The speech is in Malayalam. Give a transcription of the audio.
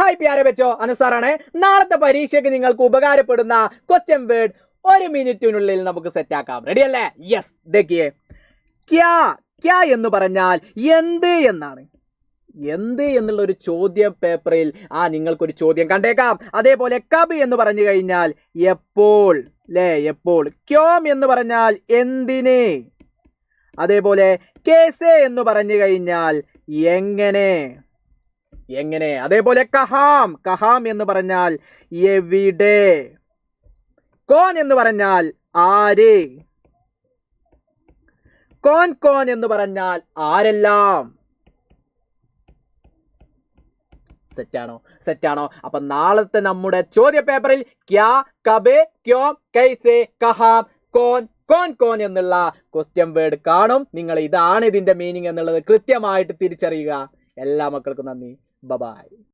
ഹായ് പ്യാരെ ബച്ചോ, അനസാറാണ്. നാളത്തെ പരീക്ഷയ്ക്ക് നിങ്ങൾക്ക് ഉപകാരപ്പെടുന്ന ക്വസ്റ്റ്യൻ വേർഡ് 1 മിനിറ്റിനുള്ളിൽ നമുക്ക് സെറ്റ് ആക്കാം. റെഡി അല്ലേ? യെസ്. देखिए ക്യാ ക്യാ എന്ന് പറഞ്ഞാൽ എന്ത് എന്നാണ്. എന്ത് എന്നുള്ള ഒരു ചോദ്യം പേപ്പറിൽ നിങ്ങൾക്കൊരു ചോദ്യം കണ്ടേക്കാം. അതേപോലെ കബ് എന്ന് പറഞ്ഞു കഴിഞ്ഞാൽ എപ്പോൾ, അല്ലേ? എപ്പോൾ. ക്യോം എന്ന് പറഞ്ഞാൽ എന്തിന്. അതേപോലെ കേസെ എന്ന് പറഞ്ഞു കഴിഞ്ഞാൽ എങ്ങനെ, എങ്ങനെ. അതേപോലെ കഹാം, കഹാം എന്ന് പറഞ്ഞാൽ എവിടെ. കോൻ എന്ന് പറഞ്ഞാൽ ആര്. കോൻ കോൻ എന്ന് പറഞ്ഞാൽ ആരെല്ലാം. സെറ്റാണോ? സെറ്റാണോ? അപ്പൊ നാളത്തെ നമ്മുടെ ചോദ്യ പേപ്പറിൽ ക്യാ, കബ്, ക്യോം, കൈസെ, കഹാം, കോൻ, കോൻ കോൻ എന്നുള്ള ക്വസ്റ്റ്യൻ വേർഡ് കാണും. നിങ്ങൾ ഇതാണ് ഇതിന്റെ മീനിങ് എന്നുള്ളത് കൃത്യമായിട്ട് തിരിച്ചറിയുക. എല്ലാ മക്കൾക്കും നന്ദി. ബൈ.